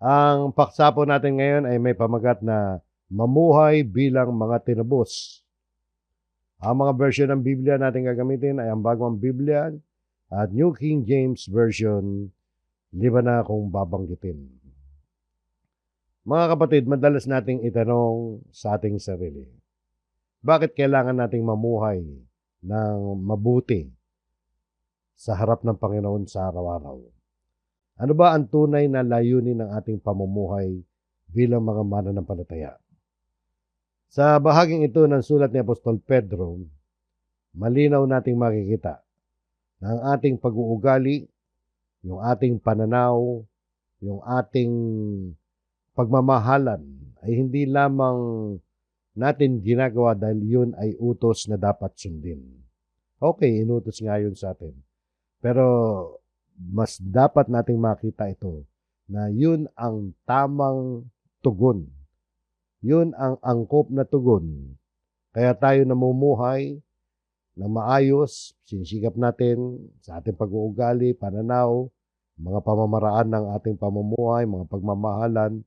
Ang paksa po natin ngayon ay may pamagat na mamuhay bilang mga tinubos. Ang mga version ng Biblia natin gagamitin ay ang Bagong Biblia at New King James Version, liban na kung babanggitin. Mga kapatid, madalas nating itanong sa ating sarili, bakit kailangan nating mamuhay ng mabuti sa harap ng Panginoon sa araw-araw? Ano ba ang tunay na layunin ng ating pamumuhay bilang mga mananampalataya? Sa bahaging ito ng sulat ni Apostol Pedro, malinaw nating makikita na ang ating pag-uugali, yung ating pananaw, yung ating pagmamahalan ay hindi lamang natin ginagawa dahil yun ay utos na dapat sundin. Okay, inutos nga yun sa atin. Pero mas dapat nating makita ito na yun ang tamang tugon. Yun ang angkop na tugon. Kaya tayo namumuhay ng maayos, sinisikap natin sa ating pag-uugali, pananaw, mga pamamaraan ng ating pamumuhay, mga pagmamahalan.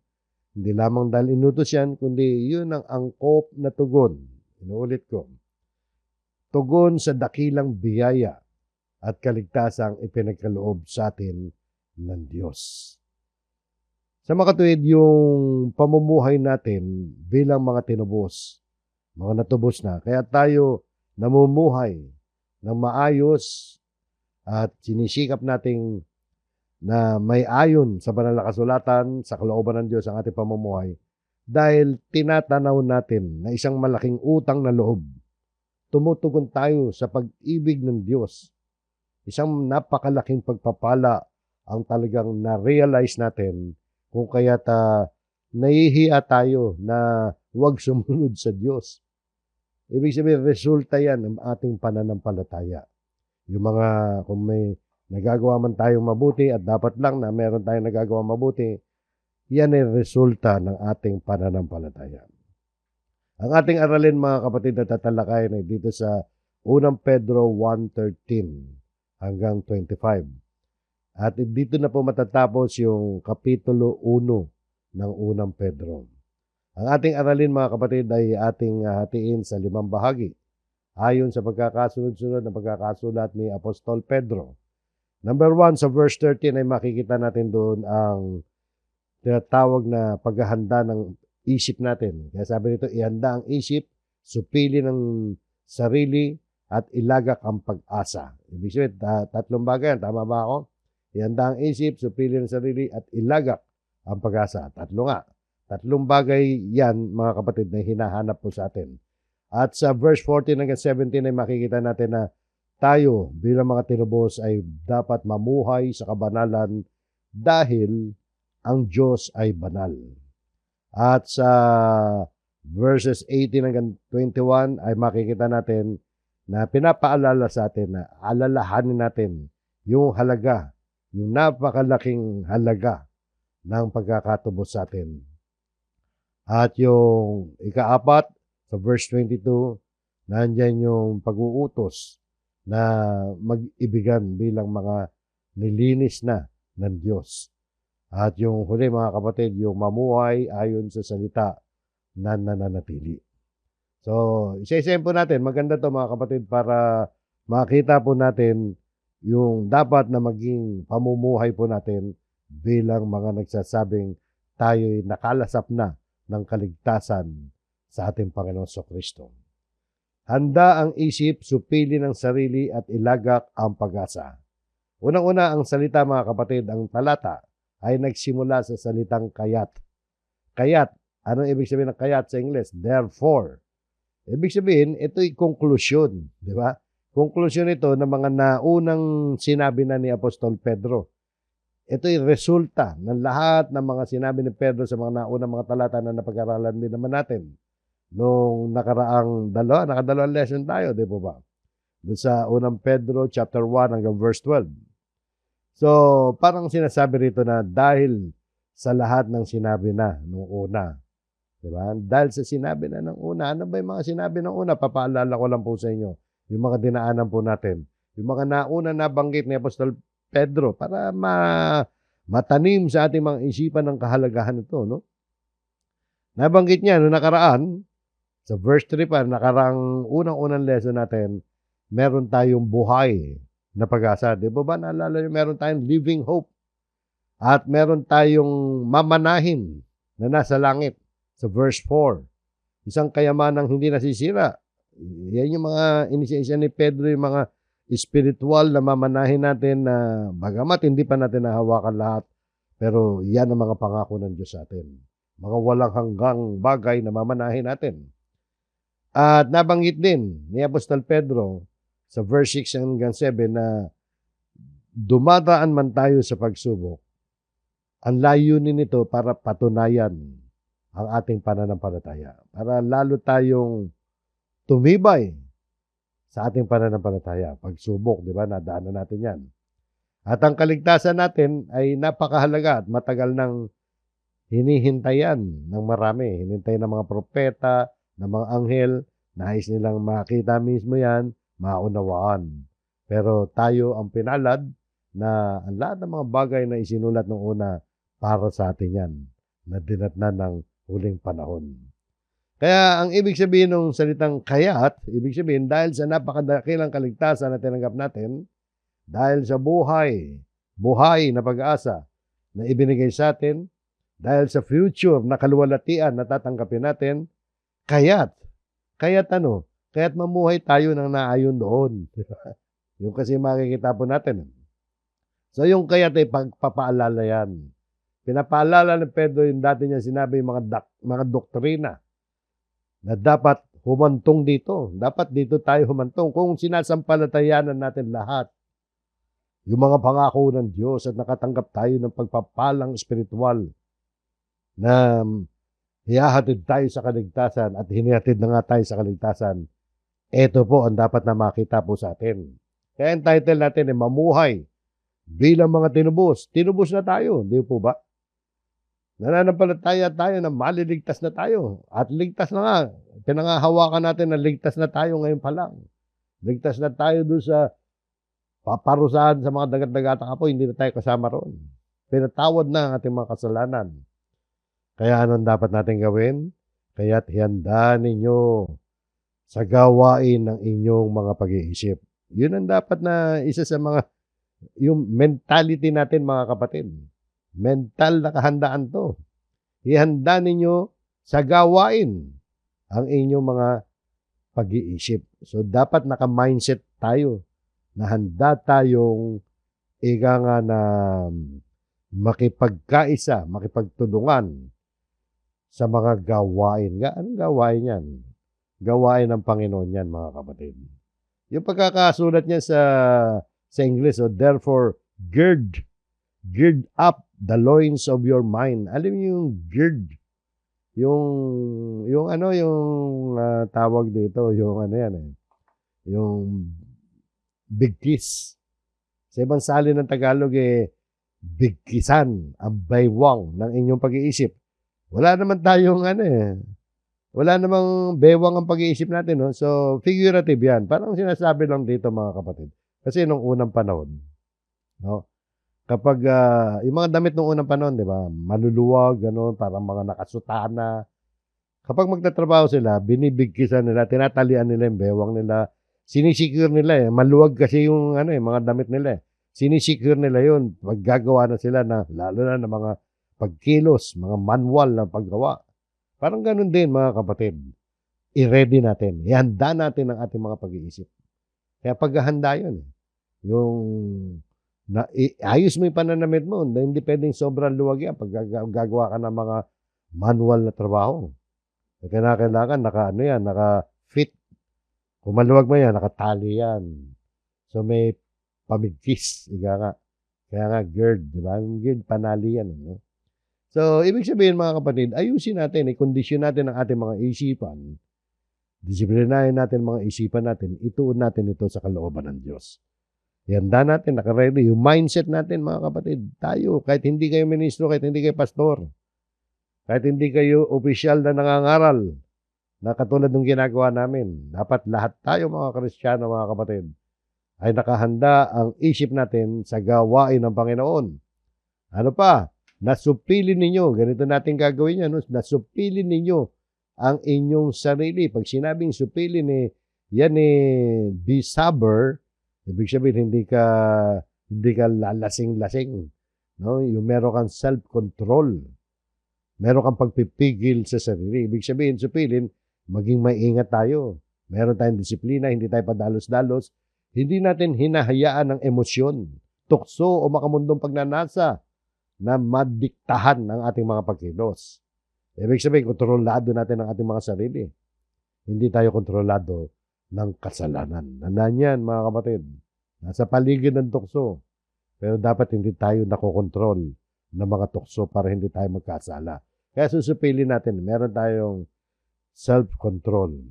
Hindi lamang dahil inutos yan, kundi yun ang angkop na tugon. Inuulit ko. Tugon sa dakilang biyaya at kaligtasang ipinagkaloob sa atin ng Diyos. Sa makatuwid, yung pamumuhay natin bilang mga tinubos, mga natubos na. Kaya tayo namumuhay ng maayos at sinisikap nating na may ayon sa banal na kasulatan, sa kalooban ng Diyos ang ating pamumuhay dahil tinatanaw natin na isang malaking utang na loob. Tumutugon tayo sa pag-ibig ng Diyos. Isang napakalaking pagpapala ang talagang na-realize natin kung kaya't nahihiya tayo na huwag sumunod sa Diyos. Ibig sabihin, resulta yan ng ating pananampalataya. Yung mga, kung may nagagawa man tayong mabuti at dapat lang na meron tayong nagagawa mabuti, yan ay resulta ng ating pananampalataya. Ang ating aralin, mga kapatid, na tatalakayin ay dito sa 1 Pedro 1:13 hanggang 25. At dito na po matatapos yung Kapitulo 1 ng 1 Pedro. Ang ating aralin, mga kapatid, ay ating hatiin sa 5 bahagi ayon sa pagkakasunod-sunod na pagkakasulat ni Apostol Pedro. Number 1, sa verse 13 ay makikita natin doon ang tinatawag na paghahanda ng isip natin. Kaya sabi nito, ihanda ang isip, supili ng sarili, at ilagak ang pag-asa. Ibig sabihin, tatlong bagay yan. Tama ba ako? Ihanda ang isip, supili ng sarili, at ilagak ang pag-asa. Tatlo nga. Tatlong bagay yan, mga kapatid, na hinahanap po sa atin. At sa verse 14 hanggang 17 ay makikita natin na tayo bilang mga tinubos ay dapat mamuhay sa kabanalan dahil ang Diyos ay banal. At sa verses 18 hanggang 21 ay makikita natin na pinapaalala sa atin na alalahanin natin yung halaga, yung napakalaking halaga ng pagkakatubos sa atin. At yung ikaapat, sa verse 22, nandyan yung pag-uutos na mag-ibigan bilang mga nilinis na ng Diyos. At yung huli, mga kapatid, yung mamuhay ayon sa salita na nananatili. So, isa-isayin po natin. Maganda to, mga kapatid, para makita po natin yung dapat na maging pamumuhay po natin bilang mga nagsasabing tayo'y nakalasap na ng kaligtasan sa ating Panginoon Kristo. Handa ang isip, supili ng sarili at ilagak ang pag-asa. Unang-una, ang salita, mga kapatid, ang talata ay nagsimula sa salitang kayat. Kayat, anong ibig sabihin ng kayat sa English? Therefore. Ibig sabihin, ito'y konklusyon, di ba? Konklusyon ito ng mga naunang sinabi na ni Apostol Pedro. Ito'y resulta ng lahat ng mga sinabi ni Pedro sa mga naunang mga talata na napag-aralan din naman natin. Nung nakadalawang lesson tayo, di ba? Doon sa 1 Pedro chapter 1 hanggang verse 12. So, parang sinasabi rito na dahil sa lahat ng sinabi na nung una, di ba? Dahil sa sinabi na ng una, ano ba yung mga sinabi ng una? Papaalala ko lang po sa inyo, yung mga dinaanan po natin. Yung mga nauna nabanggit ni Apostol Pedro para matanim sa ating mga isipan ng kahalagahan nito, no? Nabanggit niya no nakaraan, sa verse 3 pa, nakaraang unang-unang lesson natin, meron tayong buhay na pag-asa. Di ba naalala niyo, meron tayong living hope. At meron tayong mamanahin na nasa langit sa verse 4. Isang kayamanang hindi nasisira. Yan yung mga inisiya ni Pedro, yung mga spiritual na mamanahin natin na bagamat hindi pa natin nahawakan lahat, pero yan ang mga pangako ng Diyos sa atin. Mga walang hanggang bagay na mamanahin natin. At nabanggit din ni Apostol Pedro sa verse 6 hanggang 7 na dumadaan man tayo sa pagsubok, ang layunin nito para patunayan ang ating pananampalataya. Para lalo tayong tumibay sa ating pananampalataya. Pagsubok, di ba? Nadaanan natin yan. At ang kaligtasan natin ay napakahalaga at matagal nang hinihintayan ng marami. Hinintay ng mga propeta, ng mga anghel, nais nilang makita mismo yan, maunawaan. Pero tayo ang pinalad na ang lahat ng mga bagay na isinulat noong una para sa atin yan, na dinatnan ng huling panahon. Kaya ang ibig sabihin ng salitang kaya't, ibig sabihin dahil sa napakadakilang kaligtasan na tinanggap natin, dahil sa buhay na pag-asa na ibinigay sa atin, dahil sa future na kaluwalhatian na tatanggapin natin, kaya't ano? Kaya't mamuhay tayo ng naayon doon. Yung kasi makikita po natin. So yung kaya't ay pagpapaalala yan. Pinapaalala ni Pedro yung dati niya sinabi yung mga doktrina na dapat humantong dito. Dapat dito tayo humantong. Kung sinasampalatayanan natin lahat, yung mga pangako ng Diyos at nakatanggap tayo ng pagpapalang espiritual na hihahatid tayo sa kaligtasan at hinihatid na nga tayo sa kaligtasan, ito po ang dapat na makita po sa atin. Kaya ang title natin ay Mamuhay bilang mga tinubos. Tinubos na tayo, di po ba? Nananampalataya tayo na maliligtas na tayo. At ligtas na nga. Pinangahawakan natin na ligtas na tayo ngayon pa lang. Ligtas na tayo doon sa paparusahan sa mga dagat-dagatang apoy. Hindi na tayo kasama roon. Pinatawad na ang ating mga kasalanan. Kaya anong dapat natin gawin? Kaya't handa ninyo sa gawain ng inyong mga pag-iisip. Yun ang dapat na isa sa mga, yung mentality natin mga kapatid. Mental na kahandaan to. Ihanda ninyo sa gawain ang inyong mga pag-iisip. So, dapat naka-mindset tayo na handa tayong ika nga na makipagkaisa, makipagtulungan sa mga gawain. Anong gawain yan? Gawain ng Panginoon yan, mga kapatid. Yung pagkakasulat niya sa English, so therefore, gird up the loins of your mind. Alam niyo yung gird, yung tawag dito, yung ano yan yung bigkis. Sa ibang salin ng Tagalog bigkisan ang baywang ng inyong pag-iisip. Wala naman tayong wala namang bewang ang pag-iisip natin, no? So, figurative yan. Parang sinasabi lang dito, mga kapatid. Kasi nung unang panahon, no? Kapag, yung mga damit nung unang panahon, di ba? Maluluwag, gano'n, parang mga nakasutana. Kapag magtatrabaho sila, binibigkisan nila, tinatalian nila yung bewang nila. Sinisecure nila Maluwag kasi yung mga damit nila Sinisecure nila yun. Pag gagawa na sila lalo na ng mga pagkilos, mga manual na paggawa. Parang ganun din, mga kapatid. I-ready natin. Ihanda natin ang ating mga pag-iisip. Kaya paghahanda yun. Yung ayos mo yung pananamit mo. Hindi pwedeng sobrang luwag yan pag gagawa ka ng mga manual na trabaho. Kailangan naka-fit. Kung maluwag mo yan, nakatali yan. So may pamigkis. Kaya nga gird. Diba? Yung gird, panali yan. No? So, ibig sabihin mga kapatid, ayusin natin, i-condition natin ang ating mga isipan, disiplinahin natin mga isipan natin, ituon natin ito sa kalooban ng Diyos. Ihanda natin, naka-ready, yung mindset natin mga kapatid, tayo, kahit hindi kayo ministro, kahit hindi kayo pastor, kahit hindi kayo opisyal na nangangaral, na katulad ng ginagawa namin, dapat lahat tayo mga Kristiyano mga kapatid, ay nakahanda ang isip natin sa gawain ng Panginoon. Ano pa? Nasupili ninyo, ganito natin gagawin yan, no? Nasupili ninyo ang inyong sarili. Pag sinabing supili yan be sober, ibig sabihin hindi ka lalasing-lasing, no? Yung meron kang self-control. Meron kang pagpipigil sa sarili. Ibig sabihin, supilin, maging maingat tayo. Meron tayong disiplina, hindi tayo padalos-dalos. Hindi natin hinahayaan ng emosyon, tukso o makamundong pagnanasa na madiktahan ng ating mga pagkilos. Ibig sabihin, kontrolado natin ang ating mga sarili. Hindi tayo kontrolado ng kasalanan. Tandaan yan, mga kapatid. Nasa paligid ng tukso. Pero dapat hindi tayo nakokontrol ng mga tukso para hindi tayo magkasala. Kaya susupilin natin, meron tayong self-control.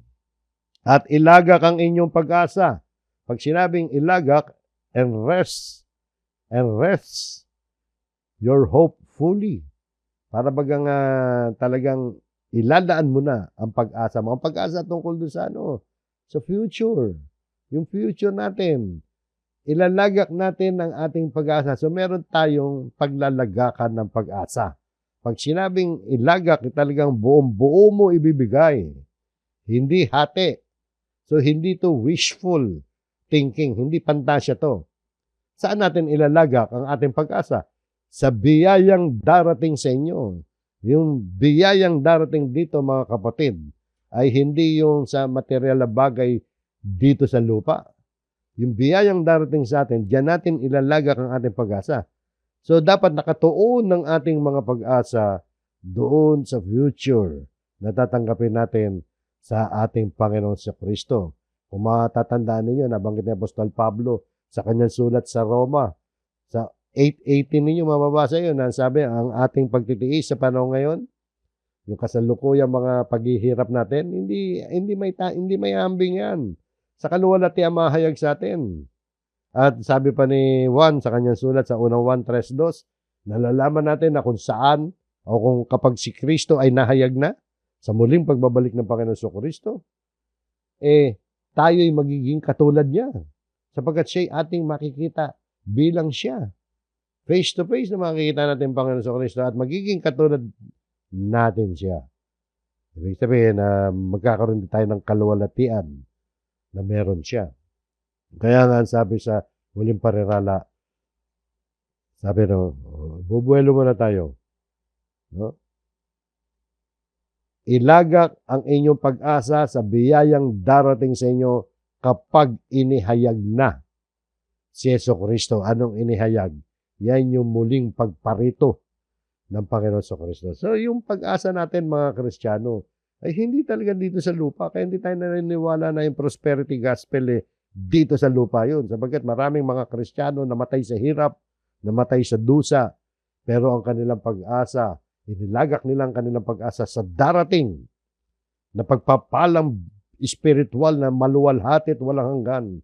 At ilagak ang inyong pag-asa. Pag sinabing ilagak, and rest your hope fully. Para bagang talagang iladaan mo na ang pag-asa mo. Ang pag-asa tungkol doon sa future. Yung future natin. Ilalagak natin ang ating pag-asa. So meron tayong paglalagakan ng pag-asa. Pag sinabing ilagak, talagang buong-buo mo ibibigay. Hindi hati. So hindi to wishful thinking. Hindi pantasya to. Saan natin ilalagak ang ating pag-asa? Sa biyayang darating sa inyo. Yung biyayang darating dito, mga kapatid, ay hindi yung sa material na bagay dito sa lupa. Yung biyayang darating sa atin, diyan natin ilalagak ang ating pag-asa. So, dapat nakatuon ng ating mga pag-asa doon sa future na tatanggapin natin sa ating Panginoon sa Kristo. Kung matatandaan ninyo, nabanggit ni Apostol Pablo sa kanyang sulat sa Roma, sa 8:18 ninyo, mababasa yun, na sabi, ang ating pagtitiis sa panahon ngayon, yung kasalukuyang mga paghihirap natin, hindi may ambing yan. Sa kaluwalhatian mahayag sa atin. At sabi pa ni Juan sa kanyang sulat sa unang 1:3-2, nalalaman natin na kung saan o kung kapag si Kristo ay nahayag na sa muling pagbabalik ng Panginoon sa Kristo, tayo'y magiging katulad niya. Sapagkat siya'y ating makikita bilang siya. Face to face na makikita natin ang Panginoon sa Kristo at magiging katulad natin siya. Ibig sabihin na magkakaroon din tayo ng kaluwalhatian na meron siya. Kaya nga sabi sa huling parirala, sabi bubuelo muna tayo. No? Ilagak ang inyong pag-asa sa biyayang darating sa inyo kapag inihayag na si Jesucristo. Anong inihayag? Yan yung muling pagparito ng Panginoon sa Kristo. So, yung pag-asa natin, mga Kristiyano, ay hindi talaga dito sa lupa. Kaya hindi tayo naniniwala na yung prosperity gospel dito sa lupa yun. Sapagkat maraming mga Kristiyano namatay sa hirap, namatay sa dusa, pero ang kanilang pag-asa, inilagak nilang kanilang pag-asa sa darating na pagpapalang espiritual na maluwalhati at walang hanggan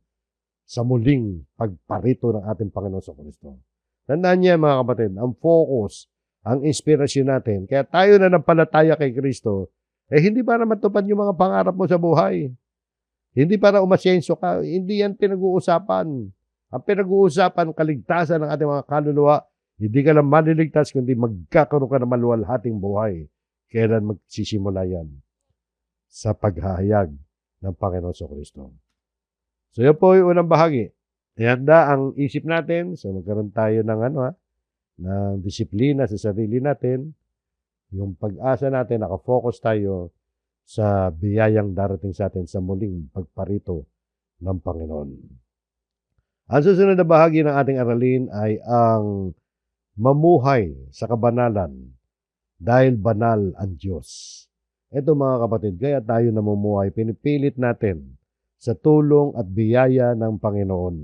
sa muling pagparito ng ating Panginoon sa Kristo. Tandaan niya, mga kapatid, ang focus, ang inspirasyon natin, kaya tayo na nampalataya kay Kristo, hindi para matupad yung mga pangarap mo sa buhay. Hindi para umasyenso ka. Hindi yan pinag-uusapan. Ang pinag-uusapan, kaligtasan ng ating mga kaluluwa, hindi ka lang maliligtas, kundi magkakaroon ka ng maluwalhating buhay. Kailan magsisimula yan? Sa paghahayag ng Panginoon sa Kristo. So, yun po yung unang bahagi. Ihanda ang isip natin. So, magkaroon tayo ng ng disiplina sa sarili natin. Yung pag-asa natin, nakafocus tayo sa biyayang darating sa atin sa muling pagparito ng Panginoon. Ang susunod na bahagi ng ating aralin ay ang mamuhay sa kabanalan dahil banal ang Diyos. Ito, mga kapatid, kaya tayo namumuhay, pinipilit natin sa tulong at biyaya ng Panginoon.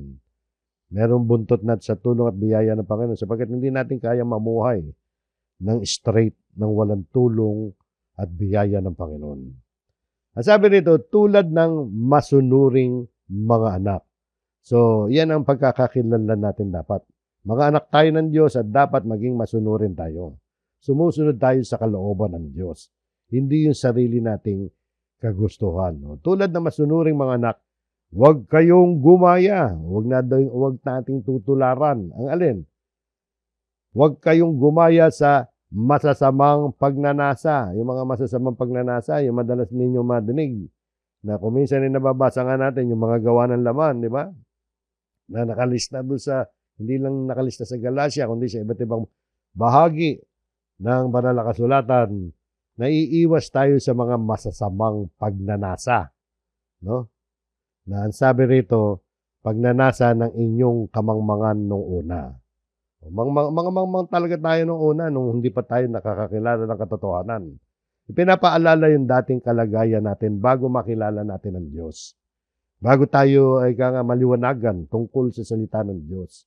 Merong buntot na sa tulong at biyaya ng Panginoon sapagkat hindi natin kaya mamuhay ng straight, ng walang tulong at biyaya ng Panginoon. Ang sabi nito, tulad ng masunuring mga anak. So, yan ang pagkakakilanlan natin dapat. Mga anak tayo ng Diyos at dapat maging masunurin tayo. Sumusunod tayo sa kalooban ng Diyos. Hindi yung sarili nating kagustuhan. No? Tulad ng masunuring mga anak, huwag kayong gumaya. Huwag nating tutularan. Ang alin? Huwag kayong gumaya sa masasamang pagnanasa. Yung mga masasamang pagnanasa, yung madalas ninyong madinig na kung minsan ay nababasa nga natin yung mga gawa ng laman, di ba? Na nakalista doon sa, hindi lang nakalista sa Galacia, kundi sa iba't ibang bahagi ng banal na kasulatan. Naiiwas tayo sa mga masasamang pagnanasa. No? Na ang sabi rito, pagnanasa ng inyong kamangmangan nung una. Mga mangmang talaga tayo nung una, nung hindi pa tayo nakakakilala ng katotohanan. Ipinapaalala yung dating kalagayan natin bago makilala natin ang Diyos. Bago tayo ay maliwanagan tungkol sa salita ng Diyos.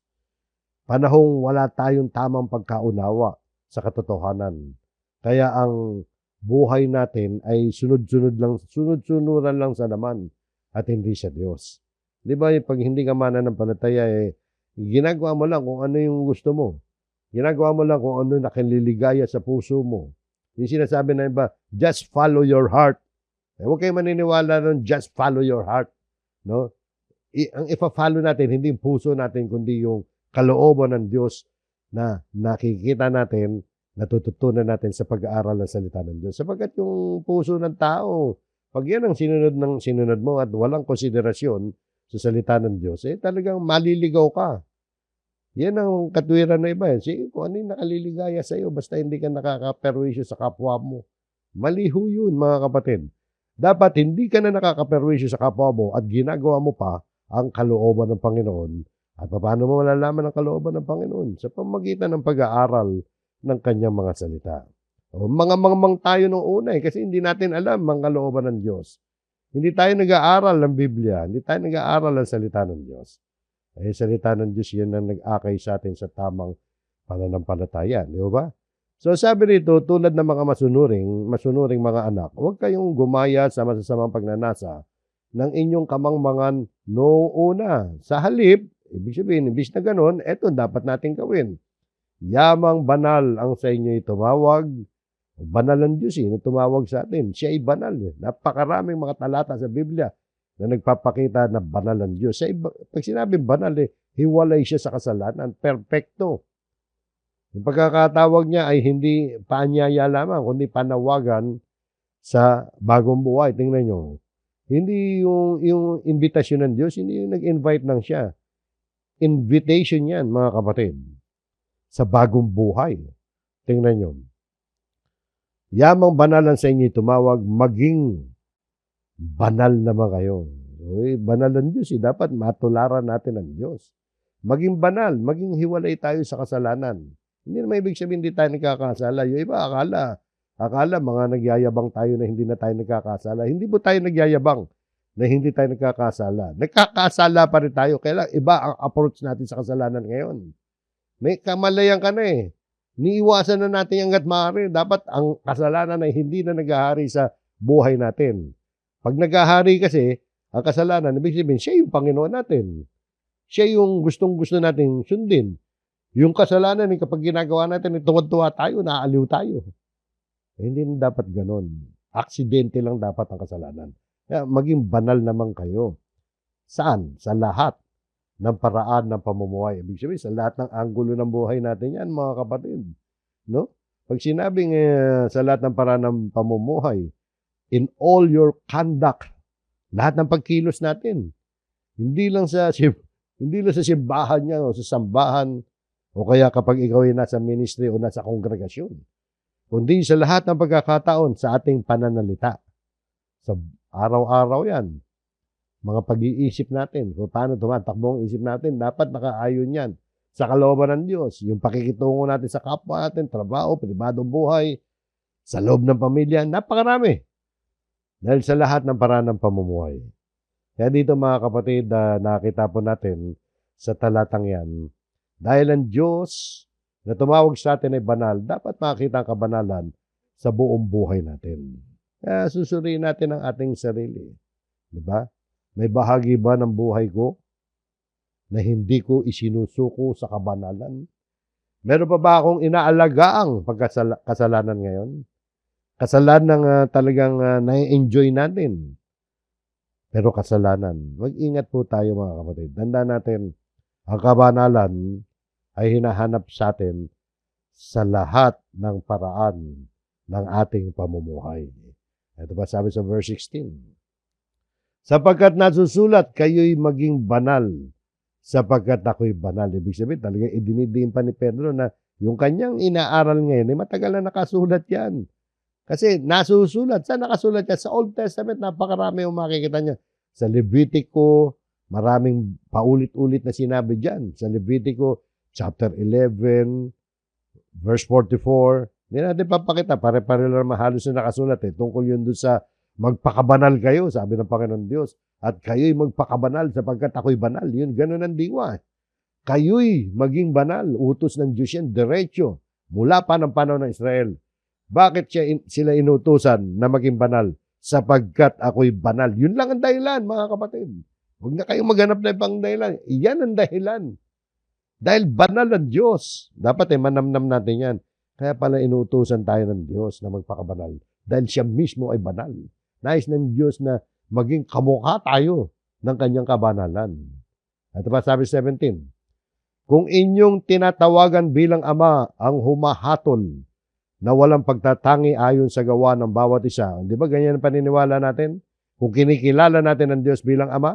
Panahong wala tayong tamang pagkaunawa sa katotohanan. Kaya ang buhay natin ay sunod-sunuran lang sa laman at hindi sa Diyos. Di ba, pag hindi ka mananampalataya, ginagawa mo lang kung ano yung gusto mo. Ginagawa mo lang kung ano nakaliligaya sa puso mo. Yung sinasabi na iba, just follow your heart. Huwag kayo maniniwala nun, just follow your heart. No? Ang ipa-follow natin, hindi yung puso natin, kundi yung kalooban ng Diyos na nakikita natin, natututunan natin sa pag-aaral ng salita ng Diyos. Sapagkat yung puso ng tao, pag yan ang sinunod mo at walang konsiderasyon sa salita ng Diyos, talagang maliligaw ka. Yan ang katwiran na iba. Sige, kung ano yung nakaliligaya sa iyo, basta hindi ka nakakaperwisyo sa kapwa mo. Maliho yun, mga kapatid. Dapat hindi ka na nakakaperwisyo sa kapwa mo at ginagawa mo pa ang kalooban ng Panginoon. At paano mo malalaman ang kalooban ng Panginoon? Sa pamagitan ng pag-aaral ng kanyang mga salita. O, mga mangmang tayo nung una kasi hindi natin alam ang kalooban ng Diyos. Hindi tayo nag-aaral ng Biblia. Hindi tayo nag-aaral ng salita ng Diyos. Salita ng Diyos yan ang nag-akay sa atin sa tamang pananampalataya. Di ba? So sabi rito, tulad ng mga masunuring mga anak, huwag kayong gumaya sa masasamang pagnanasa ng inyong kamangmangan noong una. Sa halip, ibig sabihin, ibig na ganun, eto dapat natin gawin. Yamang banal ang sa inyo'y tumawag. Banal ang Diyos na tumawag sa atin. Siya ay banal. Napakaraming mga talata sa Biblia na nagpapakita na banal ang Diyos. Pag sinabing banal, hiwalay siya sa kasalanan. Perfecto. Yung pagkakatawag niya ay hindi paanyaya lamang, kundi panawagan sa bagong buhay. Tingnan nyo. Hindi yung invitation ng Diyos, hindi yung nag-invite lang siya. Invitation yan, mga kapatid, sa bagong buhay. Tingnan nyo. Yamang banalan sa inyo tumawag, maging banal naman kayo. Banal ang Diyos. Dapat matularan natin ang Diyos. Maging banal, maging hiwalay tayo sa kasalanan. Hindi naman ibig sabihin hindi tayo nagkakasala. Yung iba akala mga nagyayabang tayo na hindi na tayo nagkakasala. Hindi po tayo nagyayabang na hindi tayo nagkakasala. Nagkakasala pa rin tayo. Kaya iba ang approach natin sa kasalanan ngayon. May kamalayan ka na Niiwasan na natin hanggat maaari. Dapat ang kasalanan ay hindi na naghahari sa buhay natin. Pag naghahari kasi, ang kasalanan, ibig sabihin, siya yung Panginoon natin. Siya yung gustong-gusto natin sundin. Yung kasalanan, kapag ginagawa natin, tuwad-tuwa tayo, naaaliw tayo. Hindi na dapat ganon. Aksidente lang dapat ang kasalanan. Kaya maging banal naman kayo. Saan? Sa lahat ng paraan ng pamumuhay. Ibig sabihin, sa lahat ng anggulo ng buhay natin yan, mga kapatid. No? Pag sinabing sa lahat ng paraan ng pamumuhay, in all your conduct, lahat ng pagkilos natin, hindi lang sa simbahan niya o sa sambahan, o kaya kapag ikaw ay nasa ministry o nasa kongregasyon, kundi sa lahat ng pagkakataon sa ating pananalita. Sa araw-araw yan. Mga pag-iisip natin, kung paano tumatakbo ang isip natin, dapat nakaayon yan sa kalooban ng Diyos. Yung pakikitungo natin sa kapwa natin, trabaho, pribadong buhay, sa loob ng pamilya, napakarami. Dahil sa lahat ng paraan ng pamumuhay. Kaya dito mga kapatid, nakita po natin sa talatang yan, dahil ang Diyos na tumawag sa atin ay banal, dapat makita ang kabanalan sa buong buhay natin. Kaya susuriin natin ang ating sarili. Diba? May bahagi ba ng buhay ko na hindi ko isinusuko sa kabanalan? Meron pa ba akong inaalagaang kasalanan ngayon? Kasalanan talagang na-enjoy natin. Pero kasalanan. Mag-ingat po tayo mga kapatid. Tandaan natin, ang kabanalan ay hinahanap sa atin sa lahat ng paraan ng ating pamumuhay. Ito pa sabi sa verse 16. Sapagkat nasusulat, kayo'y maging banal, sapagkat ako'y banal. Ibig sabihin, talaga idinidiin pa ni Pedro na yung kanyang inaaral ngayon, matagal na nakasulat yan. Kasi nasusulat. Saan nakasulat yan? Sa Old Testament, napakarami yung makikita niya. Sa Levitico, maraming paulit-ulit na sinabi dyan. Sa Levitico, chapter 11, verse 44. Hindi natin papakita. Pare-pare lang mahalos na nakasulat. Tungkol yun doon sa magpakabanal kayo, sabi ng Panginoon Diyos. At kayo'y magpakabanal sapagkat ako'y banal. Yun, ganun ang diwa. Kayo'y maging banal. Utos ng Diyos yan, diretso. Mula pa ng panahon ng Israel. Bakit sila inutusan na maging banal? Sapagkat ako'y banal. Yun lang ang dahilan, mga kapatid. Huwag na kayong maghanap na ibang dahilan. Iyan ang dahilan. Dahil banal ang Diyos. Dapat manamnam natin yan. Kaya pala inutusan tayo ng Diyos na magpakabanal. Dahil siya mismo ay banal. Nais ng Diyos na maging kamukha tayo ng kanyang kabanalan. At pa sabi 17, kung inyong tinatawagan bilang ama ang humahatol na walang pagtatangi ayon sa gawa ng bawat isa. Di ba ganyan ang paniniwala natin? Kung kinikilala natin ang Diyos bilang Ama,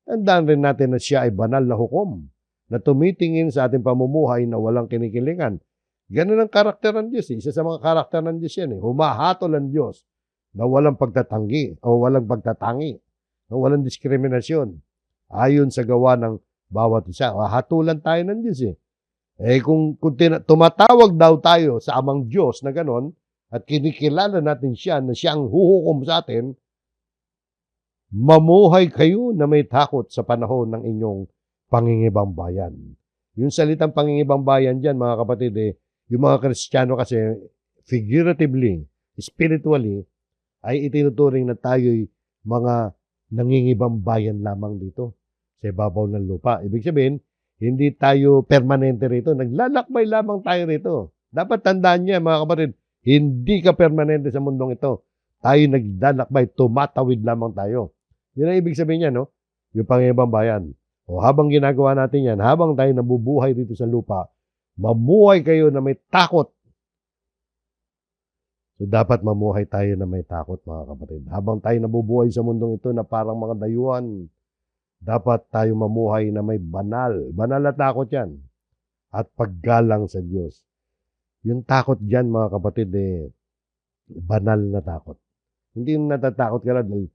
tandaan rin natin na siya ay banal na hukom na tumitingin sa ating pamumuhay na walang kinikilingan. Ganun ang karakter ng Diyos. Isa sa mga karakter ng Diyos yan. Humahatol ang Diyos na walang pagtatangi o walang pagtatangi, na walang diskriminasyon ayon sa gawa ng bawat isa. Hatulan tayo ng Diyos eh. Kung tumatawag daw tayo sa amang Diyos na ganon, at kinikilala natin siya na siya ang huhukom sa atin, mamuhay kayo na may takot sa panahon ng inyong pangingibang bayan. Yung salitang pangingibang bayan dyan, mga kapatid, yung mga Kristiyano kasi, figuratively, spiritually, ay itinuturing na tayo'y mga nangingibang bayan lamang dito sa ibabaw ng lupa. Ibig sabihin, hindi tayo permanente rito. Naglalakbay lamang tayo rito. Dapat tandaan niya, mga kapatid, hindi ka permanente sa mundong ito. Tayo naglalakbay, tumatawid lamang tayo. Yun ang ibig sabihin niya, no? Yung pangibang bayan. O habang ginagawa natin yan, habang tayo nabubuhay dito sa lupa, mamuhay kayo na may takot. So dapat mamuhay tayo na may takot, mga kapatid. Habang tayo nabubuhay sa mundong ito na parang mga dayuhan, dapat tayo mamuhay na may banal. Banal na takot yan. At paggalang sa Diyos. Yung takot dyan, mga kapatid, banal na takot. Hindi yung natatakot ka lang dahil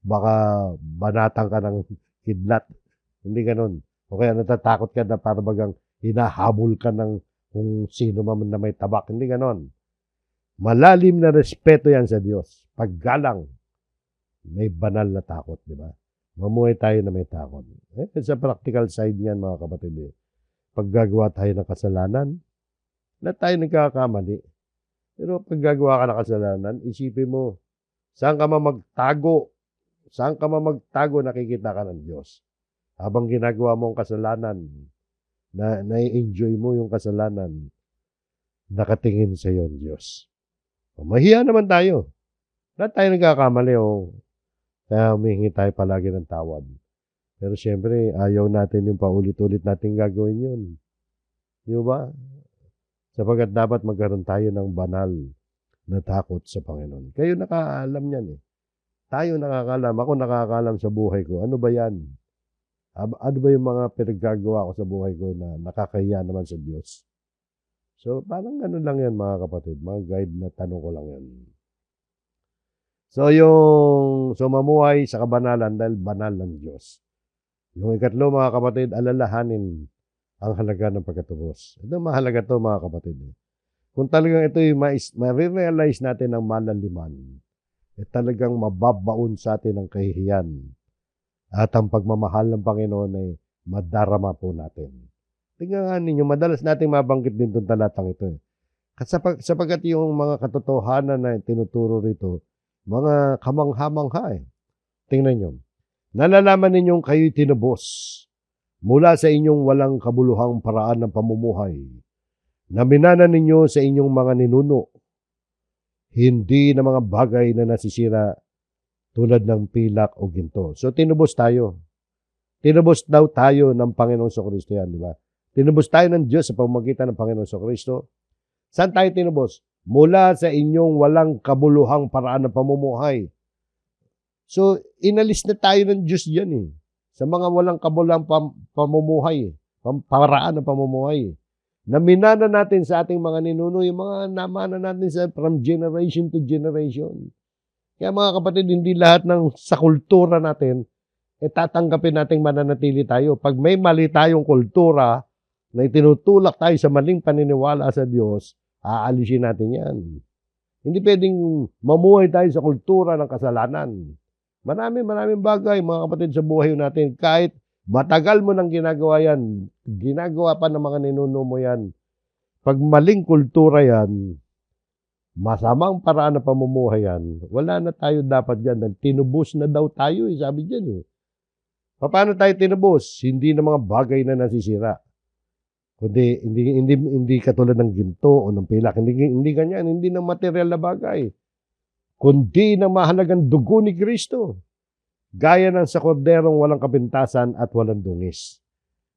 baka banatang ka ng kidlat. Hindi ganun. O kaya natatakot ka na para bagang hinahabol ka ng kung sino man na may tabak. Hindi ganun. Malalim na respeto yan sa Diyos. Paggalang, may banal na takot, di ba? Mamuhay tayo na may takot. Sa practical side niyan, mga kapatid, pag gagawa tayo ng kasalanan, na tayo nagkakamali. Pero pag gagawa ka ng kasalanan, isipin mo, saan ka magtago? Saan ka magtago, nakikita ka ng Diyos. Habang ginagawa mo ang kasalanan, na-enjoy mo yung kasalanan, nakatingin sa iyo ang Diyos. Mahiya naman tayo. Na tayo nagkakamali kaya humihingi tayo palagi ng tawad. Pero siyempre, ayaw natin yung paulit-ulit natin gagawin yun. Di ba? Sapagkat dapat magkaroon tayo ng banal na takot sa Panginoon. Kayo nakakaalam yan eh. Tayo nakakaalam. Ako nakakaalam sa buhay ko. Ano ba yan? Ano ba yung mga pinaggagawa ko sa buhay ko na nakakahiya naman sa Diyos? So, parang ganun lang yan, mga kapatid. Mga guide na tanong ko lang yan. So, mamuhay sa kabanalan dahil banal ng Diyos. Yung ikatlo, mga kapatid, alalahanin ang halaga ng pagkatubos. Ito, mahalaga to, mga kapatid. Kung talagang ito yung ma-realize natin ng malaliman, talagang mababaon sa atin ang kahihiyan at ang pagmamahal ng Panginoon ay madarama po natin. Tingnan nga ninyo, madalas nating mabanggit din itong talatang ito. Sapagkat yung mga katotohanan na tinuturo rito, mga kamangha-mangha. Tingnan nyo. Nalalaman ninyong kayo'y tinubos mula sa inyong walang kabuluhang paraan ng pamumuhay na minana ninyo sa inyong mga ninuno, hindi na mga bagay na nasisira tulad ng pilak o ginto. So, tinubos tayo. Tinubos daw tayo ng Panginoong Kristo yan, di ba? Tinubos tayo ng Diyos sa pamamagitan ng Panginoon Kristo. Saan tayo tinubos? Mula sa inyong walang kabuluhang paraan ng pamumuhay. So, inalis na tayo ng Diyos dyan eh. Sa mga walang kabuluhang pamumuhay, paraan ng pamumuhay. Naminana natin sa ating mga ninuno, yung mga namana natin from generation to generation. Kaya mga kapatid, hindi lahat sa kultura natin, tatanggapin nating mananatili tayo. Pag may mali tayong kultura na itinutulak tayo sa maling paniniwala sa Diyos, aalisin natin yan. Hindi pwedeng mamuhay tayo sa kultura ng kasalanan. Maraming bagay, mga kapatid, sa buhay natin. Kahit matagal mo nang ginagawa yan, ginagawa pa ng mga ninuno mo yan. Pag maling kultura yan, masamang paraan na pamumuhay yan, wala na tayo dapat dyan. Tinubos na daw tayo, sabi dyan eh. Paano tayo tinubos? Hindi na mga bagay na nasisira. Kundi hindi katulad ng ginto o ng pilak. Hindi ganyan, hindi ng material na bagay. Kundi ng mahalagang dugo ni Kristo. Gaya ng sa korderong walang kapintasan at walang dungis.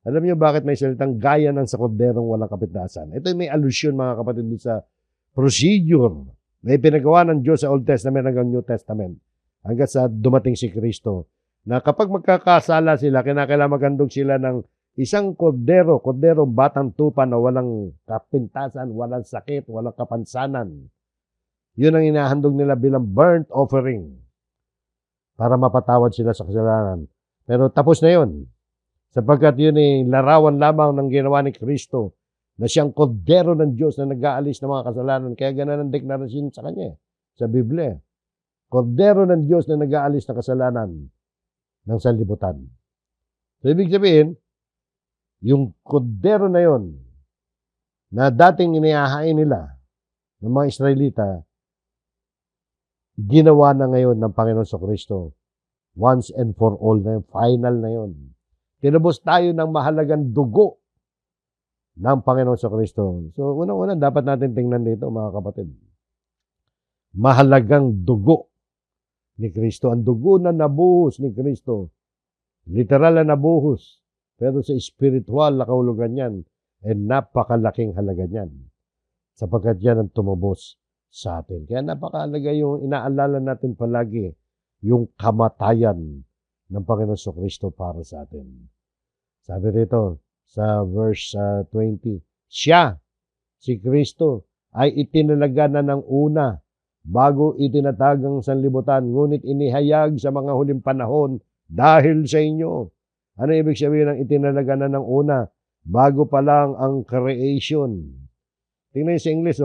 Alam niyo bakit may salitang gaya ng sa korderong walang kapintasan? Ito may alusyon, mga kapatid, sa procedure na ipinagawa ng Diyos sa Old Testament hanggang New Testament. Hanggang sa dumating si Kristo. Na kapag magkakasala sila, kinakailangan maghandog sila ng isang korderong batang tupa na walang kapintasan, walang sakit, walang kapansanan. Yun ang inahandog nila bilang burnt offering para mapatawad sila sa kasalanan. Pero tapos na yun. Sapagkat yun ay larawan lamang ng ginawa ni Kristo na siyang kordero ng Diyos na nag-aalis ng mga kasalanan. Kaya ganun ang deklarasyon sa kanya, sa Biblia. Kordero ng Diyos na nag-aalis ng kasalanan ng sanlibutan. So, ibig sabihin, yung kordero na yun na dating inihahain nila ng mga Israelita, ginawa na ngayon ng Panginoon Kristo. Once and for all na yun. Final na yun. Tinubos tayo ng mahalagang dugo ng Panginoon Kristo. So, unang-una, dapat natin tingnan dito, mga kapatid. Mahalagang dugo ni Kristo. Ang dugo na nabuhos ni Kristo. Literal na nabuhos. Pero sa spiritual na kahulugan yan, ay napakalaking halaga niyan. Sapagkat yan ang tumubos sa atin. Kaya napakahalaga yung inaalala natin palagi yung kamatayan ng Panginoon Kristo para sa atin. Sabi rito sa verse 20, siya, si Kristo, ay itinalaga na ng una bago itinatag ang sanlibutan, ngunit inihayag sa mga huling panahon dahil sa inyo. Ano ibig sabihin ng itinalaga na ng una? Bago pa lang ang creation. Tingnan sa English,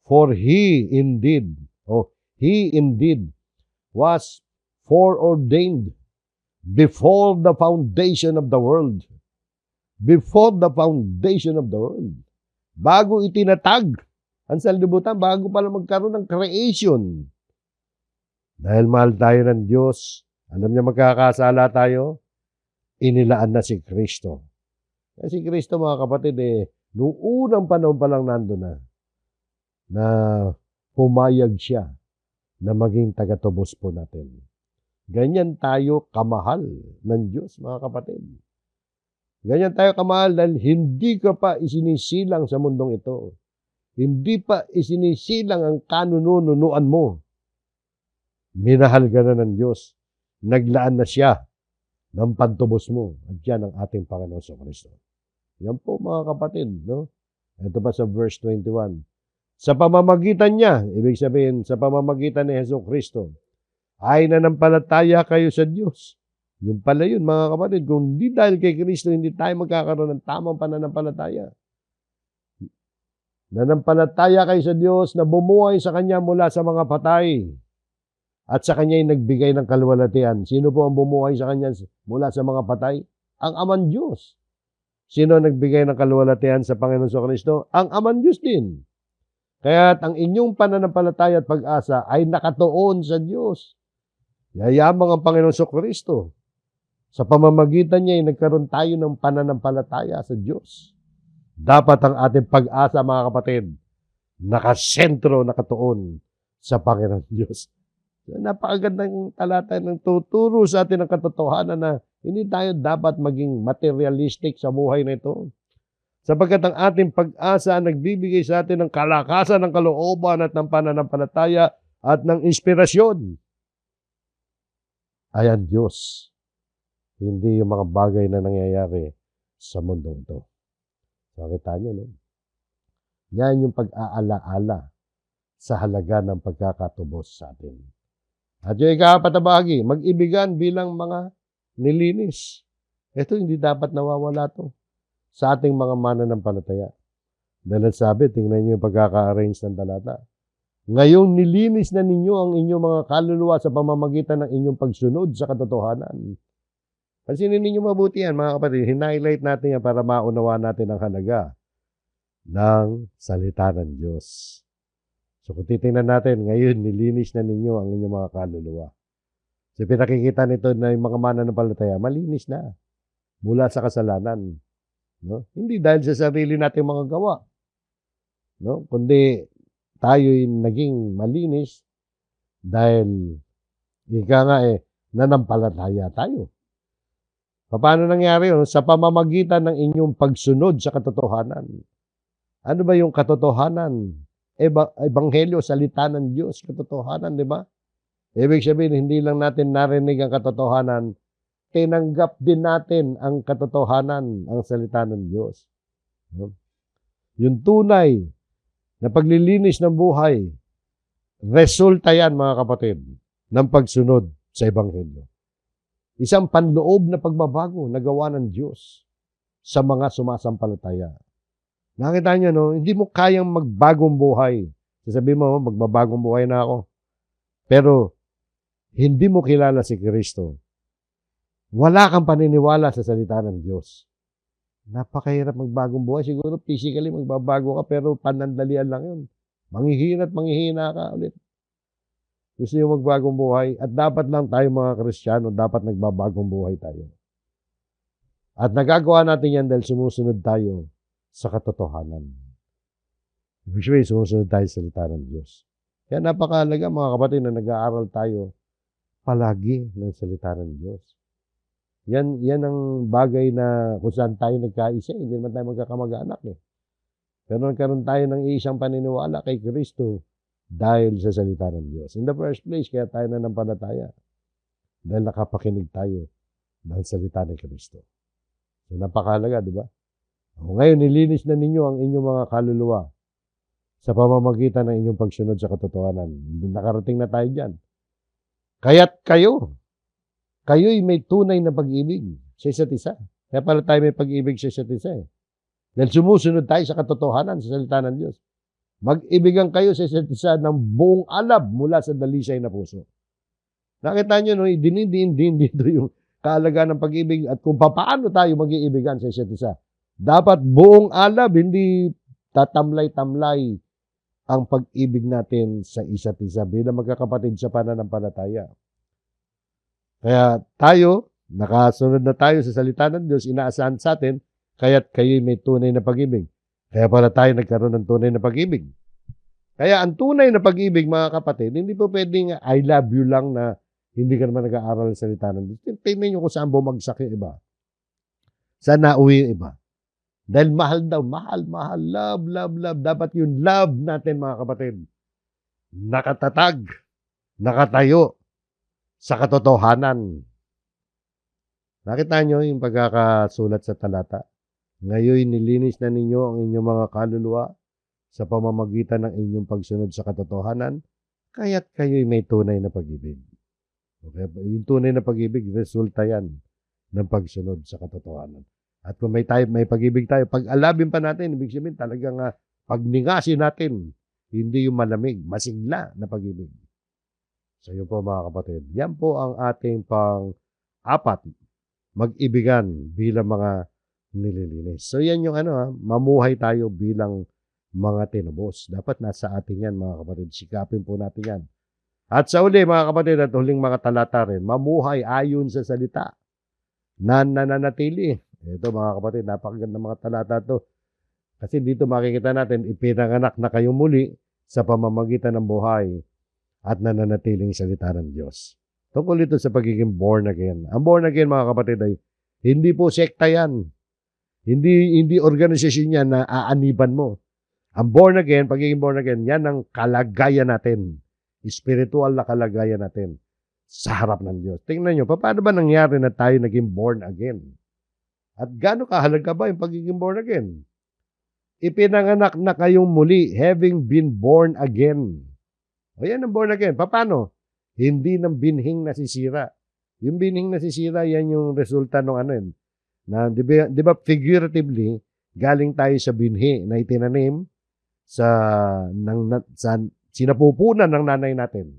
for he indeed was foreordained before the foundation of the world. Before the foundation of the world. Bago itinatag ang sanlibutan, bago pala magkaroon ng creation. Dahil mahal tayo ng Diyos, alam niya magkakasala tayo, inilaan na si Kristo. Kasi si Kristo, mga kapatid, noong unang panahon pa lang nandun na pumayag siya na maging tagatubos po natin. Ganyan tayo kamahal ng Diyos, mga kapatid. Ganyan tayo kamahal dahil hindi ka pa isinisilang sa mundong ito. Hindi pa isinisilang ang kanununuan mo. Minahal ka na ng Diyos. Naglaan na siya ng pantubos mo. At yan ang ating Panginoon sa Kristo. Yan po, mga kapatid. No? Ito pa sa verse 21. Sa pamamagitan niya, ibig sabihin, sa pamamagitan ni Hesus Kristo, ay nanampalataya kayo sa Diyos. Yung pala yun, mga kapatid. Kung di dahil kay Kristo, hindi tayo magkakaroon ng tamang pananampalataya. Nanampalataya kayo sa Diyos na bumuhay sa Kanya mula sa mga patay. At sa Kanya'y nagbigay ng kaluwalhatian. Sino po ang bumuhay sa Kanya mula sa mga patay? Ang Amang Diyos. Sino nagbigay ng kaluwalhatian sa Panginoon sa Kristo? Ang Amang Diyos din. Kaya't ang inyong pananampalataya at pag-asa ay nakatuon sa Diyos. Yayamang ang Panginoon sa Kristo. Sa pamamagitan niya ay nagkaroon tayo ng pananampalataya sa Diyos. Dapat ang ating pag-asa, mga kapatid, nakasentro, nakatuon sa Panginoon Diyos. Napakagandang talata ng tuturo sa atin ng katotohanan na hindi tayo dapat maging materialistic sa buhay na ito. Sapagkat ang ating pag-asa ang nagbibigay sa atin ng kalakasan, ng kalooban at ng pananampalataya at ng inspirasyon ay ang Diyos. Hindi yung mga bagay na nangyayari sa mundo ito. So, kita nyo, no? Yan yung pag-aalaala sa halaga ng pagkakatubos sa atin. At yung ikapat na bahagi, mag-ibigan bilang mga nilinis. Ito hindi dapat nawawala to sa ating mga mananampalataya. Dahil sabi, tingnan niyo yung pagkaka-arrange ng talata. Ngayong nilinis na ninyo ang inyong mga kaluluwa sa pamamagitan ng inyong pagsunod sa katotohanan. Pansinin ninyo mabuti yan, mga kapatid. Hinighlight natin yan para maunawa natin ang halaga ng salita ng Diyos. So kung titingnan natin, ngayon nilinis na ninyo ang inyong mga kaluluwa. So pinakikita nito na yung mga mananampalataya, malinis na mula sa kasalanan. No? Hindi dahil sa sarili nating mga gawa, no? Kundi tayo'y naging malinis dahil nanampalataya tayo. Paano nangyari yun? Sa pamamagitan ng inyong pagsunod sa katotohanan. Ano ba yung katotohanan? Ebanghelyo, salita ng Diyos, katotohanan, di ba? Ibig sabihin, hindi lang natin narinig ang katotohanan, tinanggap din natin ang katotohanan, ang salita ng Diyos. Yung tunay na paglilinis ng buhay, resulta yan, mga kapatid, ng pagsunod sa Ebanghelyo. Isang panloob na pagbabago na gawa ng Diyos sa mga sumasampalataya. Nakita niyo, no? Hindi mo kayang magbagong buhay. Sasabihin mo, magbabagong buhay na ako. Pero, hindi mo kilala si Kristo. Wala kang paniniwala sa salita ng Diyos. Napakahirap magbagong buhay. Siguro physically magbabago ka pero panandalian lang yun. Manghihina at manghihina ka ulit. Gusto nyo magbagong buhay at dapat lang tayo mga Kristiyano, dapat nagbabagong buhay tayo. At nagagawa natin yan dahil sumusunod tayo sa katotohanan. Ibig sabihin, sumusunod tayo sa salita ng Diyos. Kaya napakahalaga mga kapatid na nag-aaral tayo palagi ng salita ng Diyos. Yan ang bagay na kung saan tayo nagkaisa, hindi naman tayo magkakamag-anak eh. Pero nagkaroon tayo ng isang paniniwala kay Kristo dahil sa salita ng Diyos. In the first place, kaya tayo nanampalataya. Dahil nakapakinig tayo ng salita ni Kristo. So napakahalaga, di ba? Ngayon, nilinis na ninyo ang inyong mga kaluluwa sa pamamagitan ng inyong pagsunod sa katotohanan. Nakarating na tayo dyan. Kaya't kayo'y may tunay na pag-ibig sa isa't isa. Kaya pala tayo may pag-ibig sa isa't isa eh. Dahil sumusunod tayo sa katotohanan, sa salita ng Diyos. Mag-ibigan kayo sa isa't isa ng buong alab mula sa dalisay na puso. Nakita nyo, no? Din dito yung kaalagaan ng pag-ibig at kung paano tayo mag-iibigan sa isa't isa. Dapat buong alab, hindi tatamlay-tamlay ang pag-ibig natin sa isa't isa bilang magkakapatid sa pananampalataya. Kaya tayo, nakasunod na tayo sa salita ng Diyos, inaasahan sa atin, kaya't kayo'y may tunay na pag-ibig. Kaya pala tayo nagkaroon ng tunay na pag-ibig. Kaya ang tunay na pag-ibig, mga kapatid, hindi po pwedeng I love you lang na hindi ka naman nag-aaral ng salita ng Diyos. Tingnan nyo kung saan bumagsak yung iba. Saan nauwi yung iba. Dahil mahal daw, mahal, love. Dapat yung love natin, mga kapatid, nakatatag, nakatayo, sa katotohanan. Nakita nyo yung pagkakasulat sa talata? Ngayon nilinis na ninyo ang inyong mga kaluluwa sa pamamagitan ng inyong pagsunod sa katotohanan, kaya't kayo'y may tunay na pag-ibig. Okay? Yung tunay na pag-ibig, resulta yan ng pagsunod sa katotohanan. At kung may pag-ibig tayo, pag-alabin pa natin, ibig sabihin talagang pagningasin natin, hindi yung malamig, masigla na pag-ibig. So yun po mga kapatid, yan po ang ating pang-apat, mag-ibigan bilang mga nililinis. So yan yung mamuhay tayo bilang mga tinubos. Dapat nasa atin yan mga kapatid, sikapin po natin yan. At sa uli mga kapatid at huling mga talata rin, mamuhay ayon sa salita na nananatili. Ito mga kapatid, napakaganda mga talata to. Kasi dito makikita natin, ipinanganak na kayo muli sa pamamagitan ng buhay at nananatiling salita ng Diyos. Tungkol ito sa pagiging born again. Ang born again, mga kapatid, ay hindi po sekta yan. Hindi organisasyon yan na aaniban mo. Ang born again, pagiging born again, yan ang kalagayan natin. Spiritual na kalagayan natin sa harap ng Diyos. Tingnan nyo, paano ba nangyari na tayo naging born again? At gaano kahalaga ba yung pagiging born again? Ipinanganak na kayong muli, having been born again. O yan ang born again. Paano? Hindi ng binhing nasisira. Yung binhing nasisira, yan yung resulta ng ano yun. Na, di ba figuratively, galing tayo sa binhi na itinanim sa sinapupunan ng nanay natin.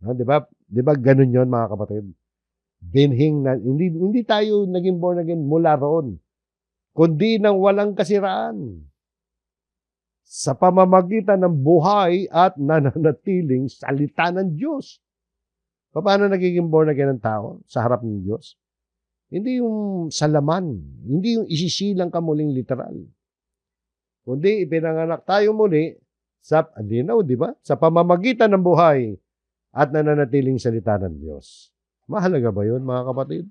No, di ba? Di ba ganun yon mga kapatid? Binhing na, hindi tayo naging born again mula roon, kundi nang walang kasiraan. Sa pamamagitan ng buhay at nananatiling salita ng Diyos. Paano nagiging born again ng tao sa harap ng Diyos? Hindi yung sa laman, hindi yung isisilang ka muling literal. Kundi ipinanganak tayo muli sa, di ba? Sa pamamagitan ng buhay at nananatiling salita ng Diyos. Mahalaga ba yun, mga kapatid?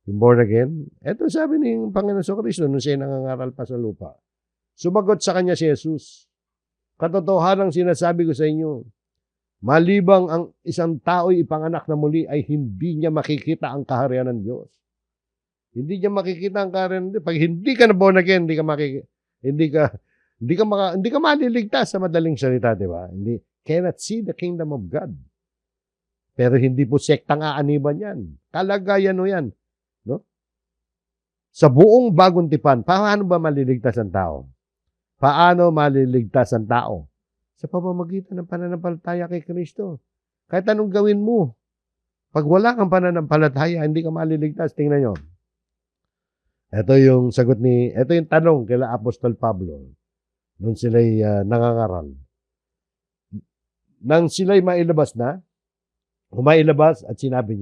Yung born again? Ito sabi ng Panginoon Kristo nung siya nangangaral pa sa lupa. Sumagot sa kanya si Jesus, katotohanang sinasabi ko sa inyo, malibang ang isang tao'y ipanganak na muli ay hindi niya makikita ang kaharian ng Diyos. Hindi niya makikita ang kaharian ng Diyos. Pag hindi ka na born again, hindi ka maliligtas sa madaling salita, di ba? Hindi, cannot see the kingdom of God. Pero hindi po sektang aaniban yan. Kalagayan o yan. No? Sa buong bagong tipan, paano ba maliligtas ang tao? Paano maliligtas ang tao? Sa pamamagitan ng pananampalataya kay Kristo. Kahit anong gawin mo, pag wala kang pananampalataya, hindi ka maliligtas. Tingnan nyo. Ito yung tanong kila Apostol Pablo nung sila'y nangangaral. Nang sila'y mailabas na, at sinabi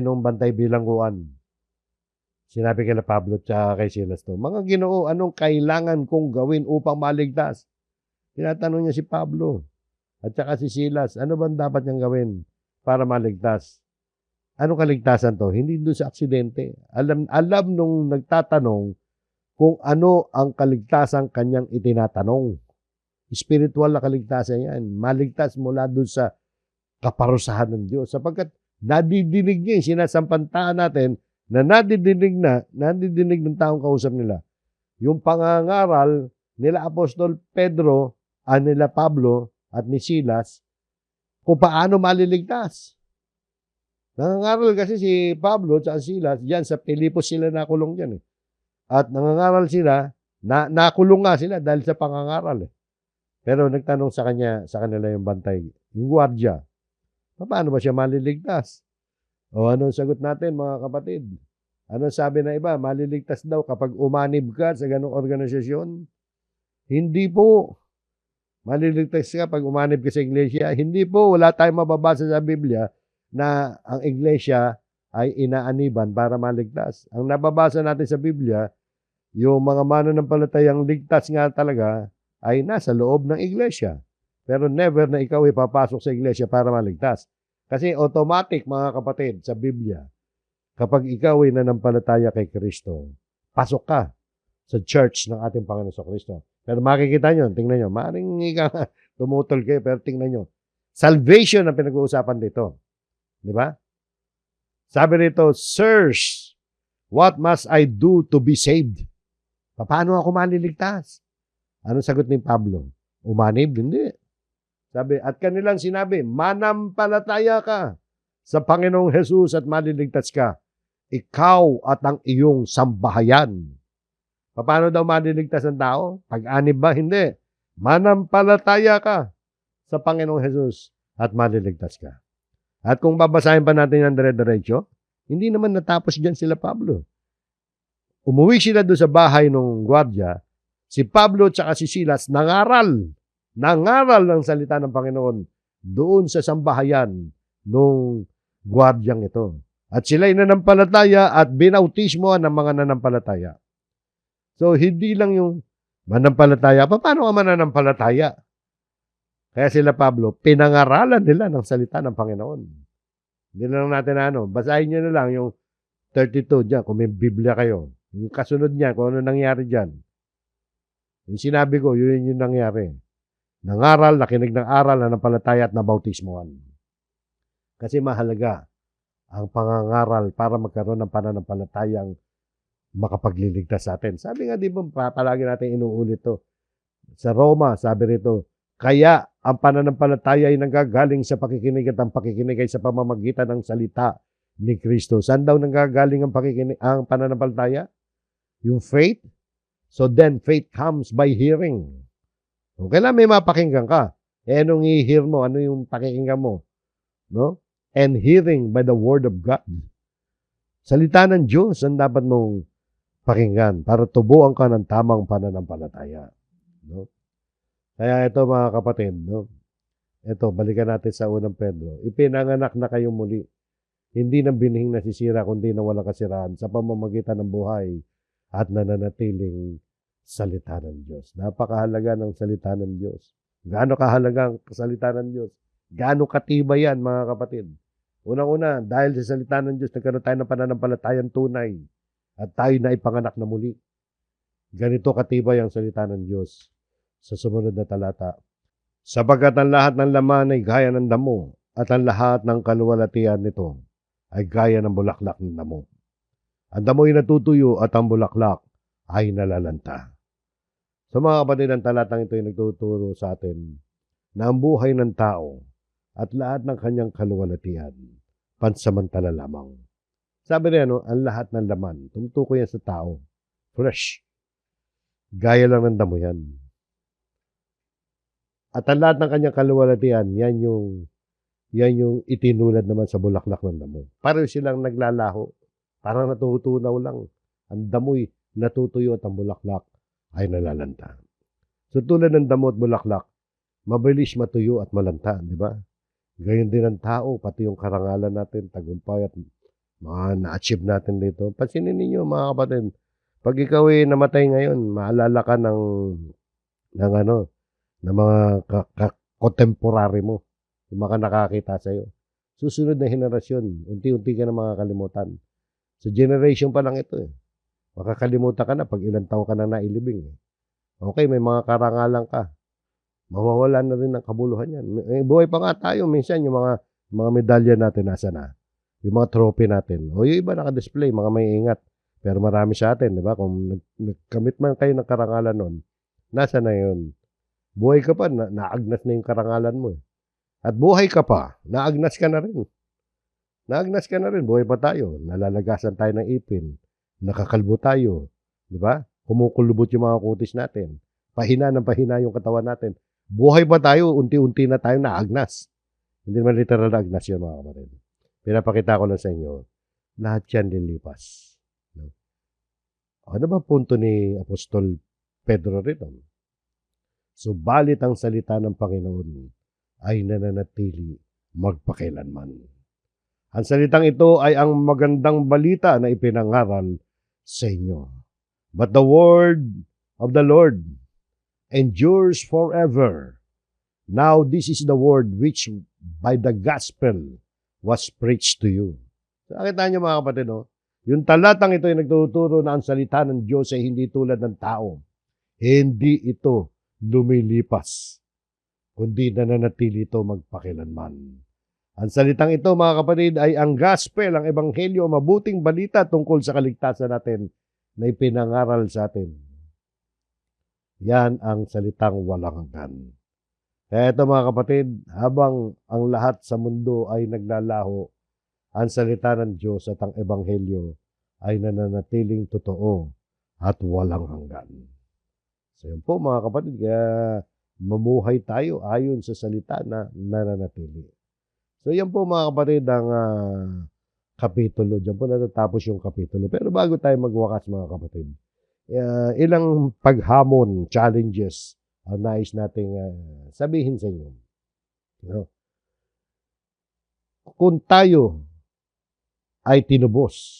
nung bantay bilangguan, sinabi kila Pablo at kay Silas to, mga Ginoo, anong kailangan kong gawin upang maligtas? Tinatanong niya si Pablo at saka si Silas, ano bang dapat niyang gawin para maligtas? Anong kaligtasan to? Hindi doon sa aksidente. Alam nung nagtatanong kung ano ang kaligtasan kanyang itinatanong. Spiritual na kaligtasan yan. Maligtas mula doon sa kaparusahan ng Diyos. Sapagkat nadidinig niya yung sinasampantaan natin na nadidinig ng taong kausap nila. Yung pangangaral nila Apostol Pedro, nila Pablo at ni Silas, kung paano maliligtas. Nangangaral kasi si Pablo at Silas, diyan sa Pilipos sila nakulong diyan. At nangangaral sila, nakulong nga sila dahil sa pangangaral. Pero nagtanong sa kanila yung bantay, yung gwardiya, paano ba siya maliligtas? O anong sagot natin mga kapatid? Ano sabi na iba? Maliligtas daw kapag umanib ka sa ganong organisasyon? Hindi po. Maliligtas ka pag umanib ka sa iglesia? Hindi po. Wala tayong mababasa sa Biblia na ang iglesia ay inaaniban para maligtas. Ang nababasa natin sa Biblia, yung mga mananampalatayang ligtas nga talaga ay nasa loob ng iglesia. Pero never na ikaw ipapasok sa iglesia para maligtas. Kasi automatic, mga kapatid, sa Biblia, kapag ikaw ay nanampalataya kay Kristo, pasok ka sa church ng ating Panginoon sa Kristo. Pero makikita nyo, tingnan nyo, maaaring tumutol kayo, pero tingnan nyo. Salvation ang pinag-uusapan dito. Di ba? Sabi rito, sirs, what must I do to be saved? Paano ako maliligtas? Anong sagot ni Pablo? Umanib? Hindi. Sabi, at kanilang sinabi, manampalataya ka sa Panginoong Jesus at maliligtas ka. Ikaw at ang iyong sambahayan. Paano daw maliligtas ang tao? Pag-anib ba? Hindi. Manampalataya ka sa Panginoong Jesus at maliligtas ka. At kung babasahin pa natin ang dire-diretso, hindi naman natapos dyan sila Pablo. Umuwi sila doon sa bahay ng gwardiya. Si Pablo at si Silas nangaral ng salita ng Panginoon doon sa sambahayan nung gwardyang ito. At sila'y nanampalataya at binautismo ng mga nanampalataya. So, hindi lang yung manampalataya. Paano ka mananampalataya? Kaya sila Pablo, pinangaralan nila ng salita ng Panginoon. Hindi lang natin basahin nyo na lang yung 32 dyan, kung may Biblia kayo. Yung kasunod niya, kung ano nangyari dyan. Yung sinabi ko, yun yung nangyari. Nangaral, nakinig ng aral, nanampalataya at nabautismohan. Kasi mahalaga ang pangangaral para magkaroon ng pananampalatayang makapagliligtas sa atin. Sabi nga, di ba, palagi natin inuulit to. Sa Roma, sabi rito, kaya ang pananampalataya ay nanggagaling sa pakikinig at ang pakikinig ay sa pamamagitan ng salita ni Kristo. Saan daw nanggagaling ang pananampalataya? Yung faith. So then, faith comes by hearing. So, kailangan may mapakinggan ka. Anong i-hear mo? Ano yung pakikinggan mo? No? And hearing by the word of God. Salita ng Diyos ang dapat mong pakinggan para tubuan ka ng tamang pananampalataya. No? Kaya ito mga kapatid, no? Ito, balikan natin sa unang Pedro. Ipinanganak na kayong muli. Hindi ng binhing nasisira, kundi na walang kasiraan sa pamamagitan ng buhay at nananatiling salita ng Diyos. Napakahalaga ng salita ng Diyos. Gaano kahalaga ang salita ng Diyos? Gaano katibay yan, mga kapatid? Unang-una, dahil sa salita ng Diyos, nagkaroon tayo ng pananampalatayang tunay at tayo na ipanganak na muli. Ganito katibay ang salita ng Diyos sa sumunod na talata. Sapagat ang lahat ng laman ay gaya ng damo at ang lahat ng kaluwalhatian nito ay gaya ng bulaklak ng damo. Ang damo ay natutuyo at ang bulaklak ay nalalanta. So mga kapatid, ang talatang ito ay nagtuturo sa atin na ang buhay ng tao at lahat ng kanyang kaluwalhatian pansamantala lamang. Sabi niya, ang lahat ng laman, tumutukoy yan sa tao. Fresh. Gaya lang ng damo yan. At ang lahat ng kanyang kaluwalhatian, yan yung itinulad naman sa bulaklak ng damo. Parang silang naglalaho. Parang natutunaw lang. Ang damoy natutuyo at ang bulaklak ay nalalanta. So tulad ng damo at bulaklak, mabilis matuyo at malanta, di ba? Gayon din ang tao, pati yung karangalan natin, tagumpay at mga na-achieve natin dito. Pansinin ninyo mga kapatid, pag ikaw ay namatay ngayon, maalala ka ng mga contemporary mo, yung mga nakakita sa'yo. Susunod na henerasyon, unti-unti ka na makakalimutan. So generation pa lang ito eh. Makakalimutan ka na pag ilang taon ka na nailibing. Okay, may mga karangalan ka. Mawawala na rin ang kabuluhan yan. Buhay pa nga tayo. Minsan yung mga medalya natin nasa na. Yung mga trophy natin. O yung iba naka-display, mga may ingat. Pero marami sa atin, di ba? Kung nagkamit man kayo ng karangalan nun, nasa na yun? Buhay ka pa, naagnas na yung karangalan mo. At buhay ka pa, naagnas ka na rin. Naagnas ka na rin, buhay pa tayo. Nalalagasan tayo ng ipin. Nakakalbo tayo. Di ba? Kumukulubot yung mga kutis natin. Pahina ng pahina yung katawan natin. Buhay pa tayo, unti-unti na tayo naagnas. Hindi naman literal na agnas yun, mga kapatid. Pinapakita ko lang sa inyo, lahat yan lilipas. No? Ano ba punto ni Apostol Pedro rito? Subalit ang salita ng Panginoon ay nananatili magpakailanman. Ang salitang ito ay ang magandang balita na ipinangaral sa inyo. But the word of the Lord endures forever. Now this is the word which by the gospel was preached to you. So, nakita niyo mga kapatid, no? Yung talatang ito ay nagtuturo na ang salita ng Diyos ay hindi tulad ng tao. Hindi ito lumilipas, kundi nananatili ito magpakilanman. Ang salitang ito, mga kapatid, ay ang gospel, ang ebanghelyo, mabuting balita tungkol sa kaligtasan natin na ipinangaral sa atin. Yan ang salitang walang hanggan. Kaya ito mga kapatid, habang ang lahat sa mundo ay naglalaho, ang salita ng Diyos at ang ebanghelyo ay nananatiling totoo at walang hanggan. So yun po mga kapatid, kaya mamuhay tayo ayon sa salita na nananatili. So yan po mga kapatid ang kapitulo. Diyan po natatapos yung kapitulo. Pero bago tayo magwakas mga kapatid, ilang paghamon, challenges ang nais nating sabihin sa inyo. No? Kung tayo ay tinubos,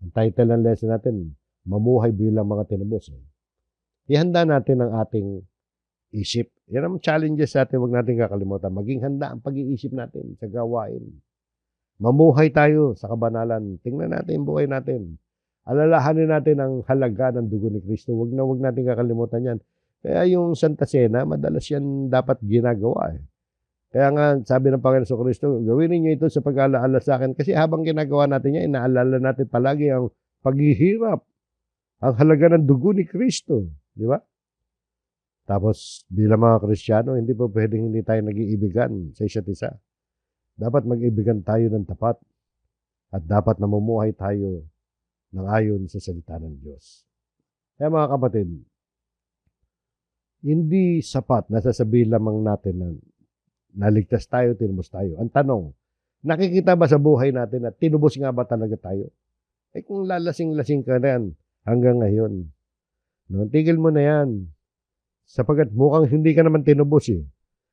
ang title ng lesson natin, mamuhay bilang mga tinubos. Ihanda natin ang ating isip. Yan ang challenges sa atin, huwag natin kakalimutan. Maging handa ang pag-iisip natin sa gawain. Mamuhay tayo sa kabanalan. Tingnan natin yung buhay natin. Alalahanin natin ang halaga ng dugo ni Kristo. Wag natin kakalimutan yan. Kaya yung Santa Cena, madalas yan dapat ginagawa. Kaya nga, sabi ng Panginoon Kristo, gawin niyo ito sa pag-alaala sa akin. Kasi habang ginagawa natin yan, inaalala natin palagi ang paghihirap, ang halaga ng dugo ni Kristo. Di ba? Tapos, bilang mga Kristiyano, hindi po pwedeng hindi tayo nag-iibigan sa isa't isa. Dapat mag-ibigan tayo ng tapat at dapat namumuhay tayo ng ayon sa salita ng Diyos. Kaya mga kapatid, hindi sapat na sasabihin lamang natin na naligtas tayo, tinubos tayo. Ang tanong, nakikita ba sa buhay natin na tinubos nga ba talaga tayo? Eh kung lalasing-lasing ka rin hanggang ngayon, no, tigil mo na yan. Sapagat mukhang hindi ka naman tinubos eh.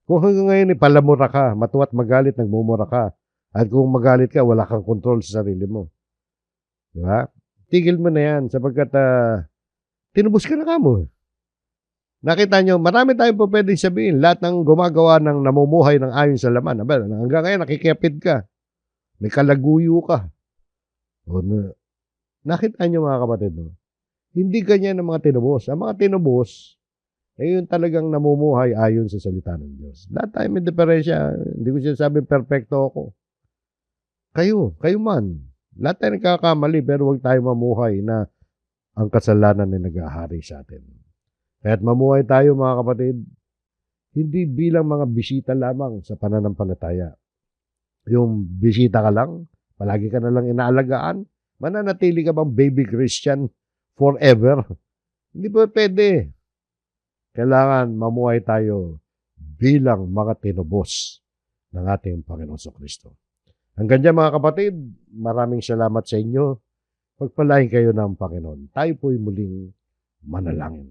Kung hanggang ngayon palamura ka, matuwa't magalit, nagmumura ka. At kung magalit ka, wala kang kontrol sa sarili mo. Di ba? Tigil mo na yan sapagkat tinubos ka na kamo. Nakita nyo, marami tayong po pwedeng sabihin. Lahat ng gumagawa ng namumuhay ng ayon sa laman. Aba, hanggang ngayon, nakikipid ka. May kalaguyo ka. O, nakita nyo mga kapatid, no? Hindi ganyan ang mga tinubos. Ang mga tinubos, yung talagang namumuhay ayon sa salita ng Diyos. Lahat tayo may diferensya. Hindi ko sinasabing perfecto ako. Kayo man. Lahat tayo nagkakamali, pero huwag tayo mamuhay na ang kasalanan ay nag-ahari sa atin. Kaya't mamuhay tayo mga kapatid, hindi bilang mga bisita lamang sa pananampalataya. Yung bisita ka lang, palagi ka na lang inaalagaan, mananatili ka bang baby Christian forever? Hindi po pwede. Kailangan mamuhay tayo bilang mga tinubos ng ating Panginoon Kristo. Hanggang dyan mga kapatid, maraming salamat sa inyo. Pagpalain kayo ng Panginoon. Tayo po'y muling manalangin.